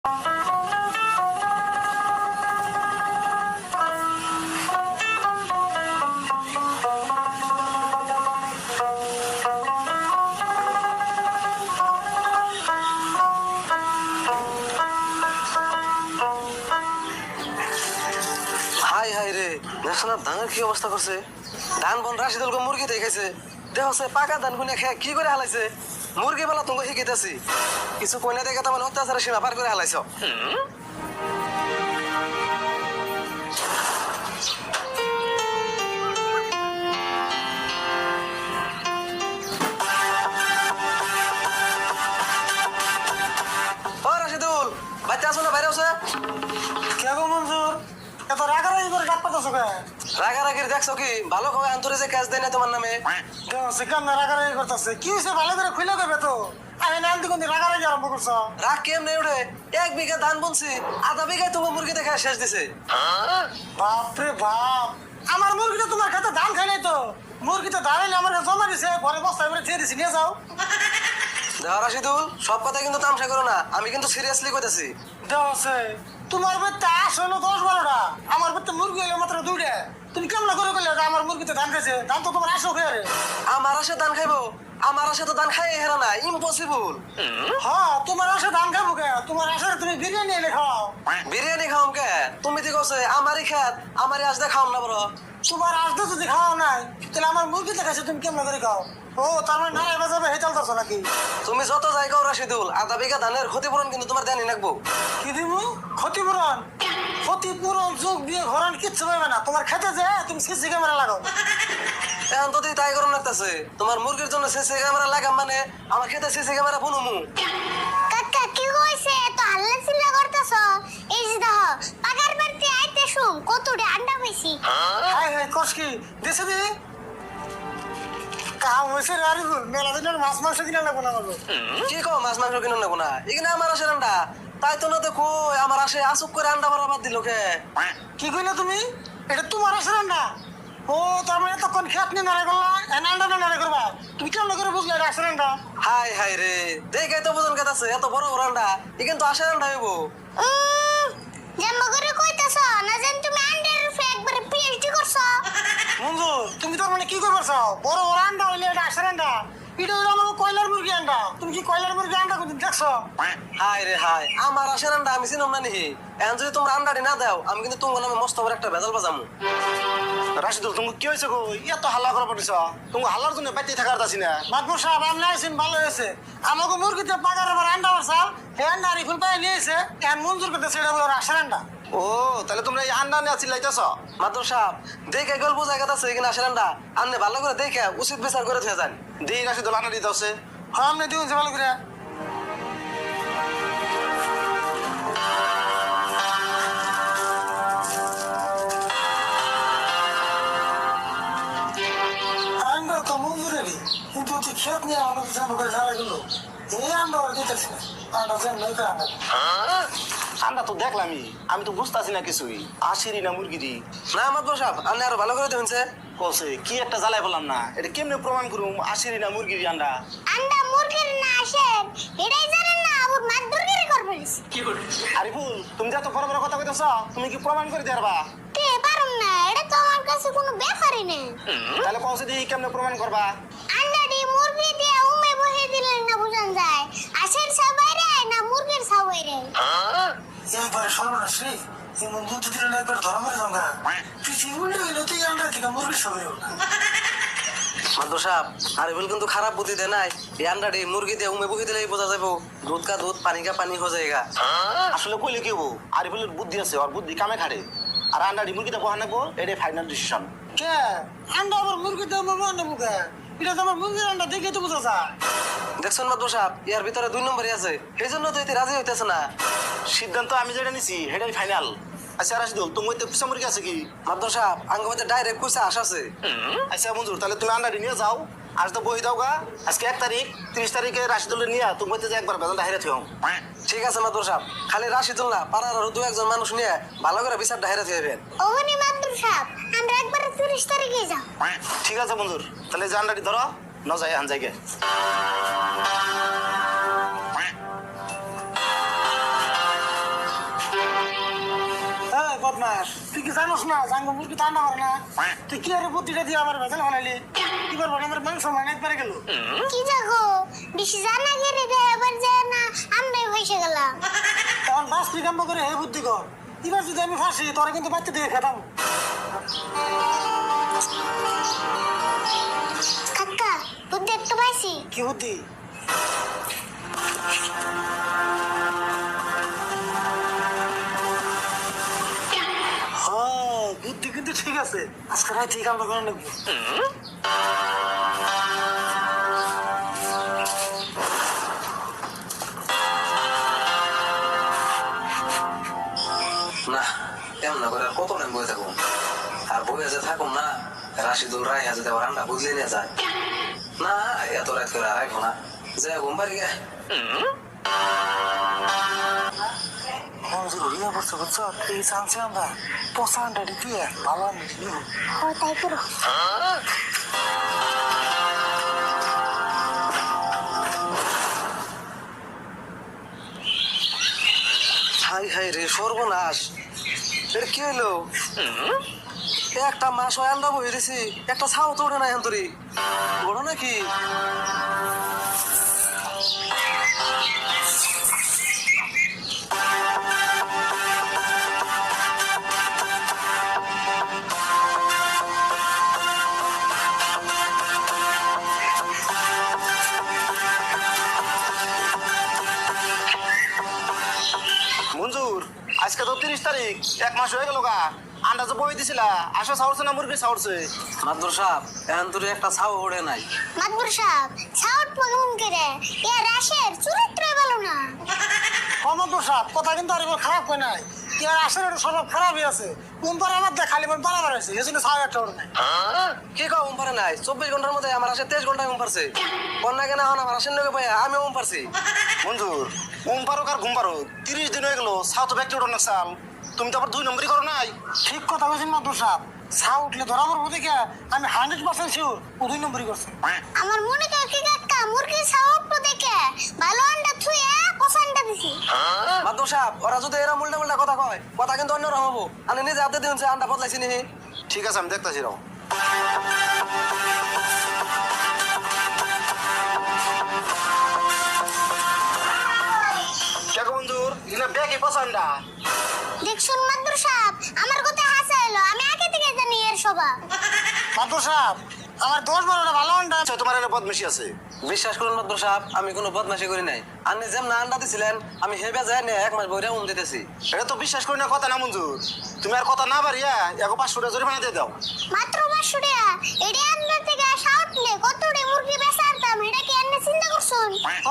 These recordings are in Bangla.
হাই হাই রে, দেখছো না ধানের কি অবস্থা করছে? ধান বন রাশিদুলকে মুরগি দেখাইছে, দেখছে পাকা ধান গুনে খেয়ে কি করে হালাইছে। মুরগি বেলা তোমাকে শিখিতেছি, কিছু কইনা দেখে তোমার অত্যাচারের সীমা পার করে হালাইছ। ও রাশিদুল, বাচ্চা আছো না বাইরে আছে? কে গো মঞ্জুর, এত রাগারাগি করে ডাক পাতাছো কে? রাগারাগির দেখছো কি? ভালো করে আন্তরে যে ক্যাশ দেয় না তোমার নামে। কেমন রাগারাগি করতেছে? কি হয়েছে? ভালো করে খুলে দেবে তো। আমি নাম দিকে রাগারাগি আরম্ভ করছো। রাগ কেমনে উঠে? 1 বিঘা ধান বুনছি, আধা বিঘায় তোমার মুরগি দেখা শেষ দিছে। বাপরে বাপ, আমার মুরগিটা তোমার খেতে ধান খাই নাই তো। মুরগিতে ধান আমার জমা দিছে, ঘরে বস্তায় করে দিয়ে দিছি, নিয়ে যাও। দেখো রাশিদুল, সব কথা কিন্তু তামসা করো না, আমি কিন্তু সিরিয়াসলি কইতাছি। দেওয়াছে তোমার বাড়িতে আস হলো 10-12টা, আমার বাড়িতে মুরগি হলো মাত্র 2টা। তুমি কেমন করে করলে আমার মুরগিতে ধান খাইছে? ধান তো তোমার আসো খেয়ে। আমার আসে ধান খাইবো? আমার আসে তো ধান খাই হেরা না, ইম্পসিবল। হ্যাঁ, তোমার আসে ধান খাবো কে? তোমার আসে তুমি বিরিয়ানি এনে খাও। বিরিয়ানি খাওয়াম কে? তুমি তো কছে আমারই খেত, আমারই আসতে খাওয়াম না বড়। তোমার আসতে যদি খাওয়া নাই, তাহলে আমার মুরগি দেখাচ্ছে তুমি কেমন করে খাও? ও, তার মানে নারায় বাজাবে হে চলতেছো নাকি? তুমি যত যাই খাও রাশিদুল, আধা বিঘা ধানের ক্ষতিপূরণ কিন্তু তোমার দেনি লাগবো। কি দিব? ক্ষতিপূরণ? ক্ষতিপূরণ যোগ দিয়ে ঘরণ কিচ্ছু পাবে না। তোমার খেতে যে তুমি সিসি ক্যামেরা লাগাও। এখন তো তুই তাই করুন লাগতেছে, তোমার মুরগির জন্য সিসি ক্যামেরা লাগাম মানে আমার খেতে সিসি ক্যামেরা বুনুমু। কাকা কি কইছে? তো হাল্লা চিল্লা করতেছ? এই যে দেখো, পাকার বাড়িতে আইতে শুন কতটি আন্ডা পাইছি। হাই হাই কস কি দেশে দি কাম হয়েছে রারি ভুল। মেলা দিনের মাছ মাংস কিনে নেবো না বলো। কি কো মাছ মাংস কিনে নেবো না? এখানে আমার আসে আন্ডা, তাই তো না দেখো আমার আসে আসুক করে আন্ডা বরাবর দিল কে? কি কইলা তুমি? এটা তোমার আসে না? ও, তার মানে তখন খেত নিয়ে নাড়ে করলা, আন্ডা না নাড়ে করবা। তুমি কেমন করে বুঝলে এটা আসে না? হাই হাই রে, দেখাই তো বুঝন কেতাছে এত বড় বড় আন্ডা, এখানে তো আসে আন্ডা হইব। জাম্মা করে কইতাছ না জান তুমি আন্ডার উপরে একবারে পিএইচডি করছো। বন্ধু, তুমি তার মানে কি করছো? বড় বড় আন্ডা হইলে এটা আসে না? এটা হলো আমার কয়লার মুরগি আন্ডা। তুমি কি কয়লার মুরগি আন্ডা কোনদিন দেখছো? হাই রে হাই, আমার আসে আন্ডা আমি চিনম না নিহি। এখন যদি তোমরা আন্ডাটি না দাও, আমি কিন্তু তোমার নামে মস্ত বড় একটা ভেজাল বাজামু। রাশিদুল, তুমি কি হয়েছে গো? এত হাল্লা করা পড়েছ? তুমি হাল্লার জন্য বাইতে থাকার দাসি না। মাদপুর সাহেব, আপনি আইসেন ভালো হয়েছে। আমাকে মুরগিতে পাকার আবার আন্ডা মারছাল, হে আন্ডা রিফুল পাই নিয়েছে, এখন মঞ্জুর করতে সেটা বলে আসে আন্ডা। ও, তাহলে তোমরা এই আন্ডা নিয়ে চিল্লাইতেছ? মাদুর সাহেব, দেখে গল্প জায়গা আছে এখানে আসে আন্ডা, আপনি ভালো করে দেখে উচিত বিচার করে থুয়ে যান। দিই রাশিদুল, আন্ডা দিতে হচ্ছে। হ্যাঁ, আপনি দিন ভালো করে। আন্ডা তো মঞ্জুরেরই, কিন্তু তুই খেত নিয়ে আমাদের জামা করে ঝাড়া গেল। এই আন্ডা আর দিতেছি না, আন্ডা যেন নয় আন্ডা। আন্ডা তো দেখলামই, আমি তো বুঝতেছি না কিছুই। আশিরি না মুরগিরি? না মাদুর সাহেব, আপনি আরো ভালো করে দেখুনছে। কছে কি একটা জ্বালাই বললাম না, এটা কেমনে প্রমাণ করুম আশিরি না মুরগিরি আন্ডা? আন্ডা মুরগির না আসেন এটাই জানেন না, আবুর মাদুরগিরি করবেন। আরিফুল, তুমি যে এত বড় বড় কথা কইতেছ, তুমি কি প্রমাণ করে দেবা? কে পারুম না, এটা তো আমার কাছে কোনো ব্যাপারই না। তাহলে কছে দিয়ে কেমনে প্রমাণ করবা? আন্ডাটি মুরগি দিয়ে উমে বহে দিলেন না বুঝান যায়। আসের সবাইরে না মুরগির সবাইরে। একবারে সর্বনাশ রে, এমন দুধ দিলে না একবার ধর্মের জঙ্গা। পৃথিবী উল্টে হইলো তুই আন্ডা থেকে মুরগি সবাই হলো। মাদুর সাহেব, আরিফুল কিন্তু খারাপ বুদ্ধি দেয় নাই। এই আন্ডাটি মুরগি দিয়ে উমে বহি দিলেই বোঝা যাবো দুধ কা দুধ পানি কা পানি হয়ে যায়গা। আসলে কইলে কি হবো, আরিফুলের বুদ্ধি আছে, ওর বুদ্ধি কামে খাড়ে। আর আন্ডাটি মুরগিতে বহান রাখবো, এটাই ফাইনাল ডিসিশন। কে আন্ডা আবার মুরগি দিয়ে মামা নেবো কে? এটা তো আমার মুরগির আন্ডা দেখে তো বোঝা যায়। দেখছেন মাদুর সাহেব, ইয়ার ভিতরে 2 নম্বরই আছে, সেই জন্য তো এতে রাজি হইতেছে না। সিদ্ধান্ত আমি যেটা নিছি সেটাই ফাইনাল। আচ্ছা রাশিদুল, তোমার তো পিসা মুরগি আছে কি? মাদুর সাহেব, আঙ্গ মধ্যে ডাইরেক্ট কইছে আশ আছে। আচ্ছা মঞ্জুর, তাহলে তুমি আন্ডাটি নিয়ে যাও। আজ তো বই দাও গা, আজকে 1 তারিখ, 30 তারিখে রাশিদুল নিয়ে তুমি যে একবার বেতনটা হেরে থিও। ঠিক আছে মাদুর সাহেব, খালি রাশিদুল না, পাড়ার আরো 2-1 মানুষ নিয়ে ভালো করে বিচারটা হেরে থইবেন। ওখানে মাদুর সাহেব, আমরা একবারে 30 তারিখে যাও। ঠিক আছে মঞ্জুর, তাহলে যে আন্ডাটি ধরো, ন যাই আন যাইগে। বদমাস তুই কি জানোস না জাঙ্গো মুরগি তো আন্ডা পারে না তুই কি আরে বুদ্ধিটা দিয়ে আমার ভেজাল বানাইলি কি করবো আমার মাংস মানে একবারে গেল কি জাগো বেশি জানা গেলে দে এবার যায় না আমরাই হইছে গেলাম তখন বাস তুই কাম্ব করে হে বুদ্ধি কর এবার যদি আমি ফাঁসি তোরা কিন্তু বাচ্চা দিয়ে খেতাম কাকা বুদ্ধি একটু পাইছি কি বুদ্ধি বুদ্ধি কিন্তু ঠিক আছে আজকে রাতে এই কামটা করে নেবো না এমন না করে আর কত টাইম বয়ে থাকুন আর বয়ে যে থাকুন না রাশিদুল রায় হাজে দেওয়ার আন্ডা বুঝলে নিয়ে যায় না এত রাত করে আর রাখবো না যে ঘুম পারি গে মঞ্জুর রিয়া করছে বুঝছো এই চান্সে আমরা পচা আন্ডাটি দিয়ে ভালো আন্ডাটি নিব ও তাই করো হাই হাই রে সর্বনাশ এর কি হইলো একটা মাস হয় আন্ডা বয়ে দিছি একটা ছাও তো ওঠে না এন্তরি বড় নাকি মঞ্জুর আজকে তো 30 তারিখ 1 মাস হয়ে গেল গা আন্ডা যে বই দিছিলা আসা ছাউরছে না মুরগি ছাউরছে মাদুর সাহেব এন্তরি একটা ছাও ওঠে নাই মাদবুর সাহেব ছাউট পগুন করে এ রাশের চরিত্র ভালো না কমন্ত সাপ কথা কিন্তু আর এবার খারাপ হয় নাই ইয়ার আসলে একটা স্বভাব খারাপই আছে কোন পারে আমার দেখ খালি মন বাড়াবার আছে এই জন্য ছাও একটা ওর নাই কি কও ঘুম পারে নাই 24 ঘন্টার মধ্যে আমার আসে 23 ঘন্টায় ঘুম পারছে বন্যা কেনা হন আমার আসেন লোকে পাই আমি ঘুম পারছি মঞ্জুর ঘুম পারো আর ঘুম পারো 30 দিন হয়ে গেল ছাউ তো ব্যক্তি উঠো না চাল তুমি তো আবার 2 নম্বরই করো নাই ঠিক কথা বলছেন মাদুর সাপ ছাও উঠলে ধরা পড়বো দেখে আমি 100% শিওর ও 2 নম্বরই করছে আমার মনে করে কি কাকা মুরগি ছাউট দেখে ভালো আন্ডা থুয়ে পচা আন্ডা দিছি মাদুর সাহেব ওরা যদি এরা উল্টা উল্টা কথা কয় কথা কিন্তু অন্যরকম হবো আমি নিজে হাতে দিন আন্ডা বদলাইছি নি ঠিক আছে আমি দেখতাছি রাও কেগো মঞ্জুর ইনা ব্যাগে পছন্দা দেখছুন মাদুর সাহেব আমার কথা হাসাইলো আমি আগে থেকে জানি এর স্বভাব মাদুর সাপ আমার 10-12টা ভালো আন্ডা আচ্ছা তোমার এনে বদমেশি আছে বিশ্বাস করুন মাদুর সাহেব আমি কোনো বদমাশি করি নাই আপনি যেমন আন্ডা দিছিলেন আমি হেবে যায় না 1 মাস বইরা দিতেছি এটা তো বিশ্বাস করি না কথা না মঞ্জুর তুমি আর কথা না বাড়িয়া 500 টাকা জরিমানা দিয়ে দাও মাত্র 500 টাকা এডি আন্ডা থেকে ছাউটলে কতটি মুরগি বেচার দাম এটা কি আপনি চিন্তা করছুন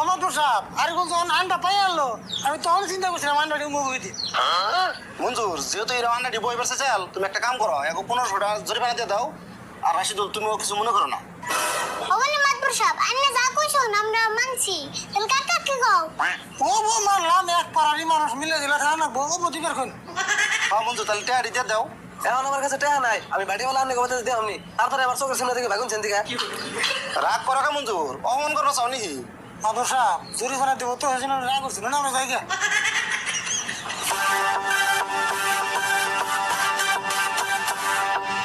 মাদুর সাপ আর কোন যখন আন্ডা পাই আনলো আমি তখন চিন্তা করছিলাম আন্ডাটি মুভি দিই মঞ্জুর যেহেতু এই রান্নাটি বই বেরছে চাল তুমি একটা কাম করো 1500 টাকা জরিমানা দিয়ে দাও আর রাশিদুল তুমিও কিছু মনে করো না ওবলে মাদুর সাহেব আপনি যা কইছুন আমরা মানছি তাহলে কাকা কি কও ও বো মারলাম এক পাড়ারই মানুষ মিলে দিলে খানা বো দিবার কোন হ্যাঁ মঞ্জুর তাহলে টাকা দিয়ে দাও এখন আমার কাছে টাকা নাই আমি বাড়িওয়ালা আপনি কবে দিয়ে আমনি তারপরে আমার চোখের সামনে থেকে ভাগুন চিন্তিকা রাগ করো কে মঞ্জুর অমন করো চাও নাকি মাদুর সাপ জরিমানা দেবো তো সেজন্য রাগ করছিল না আমরা জায়গা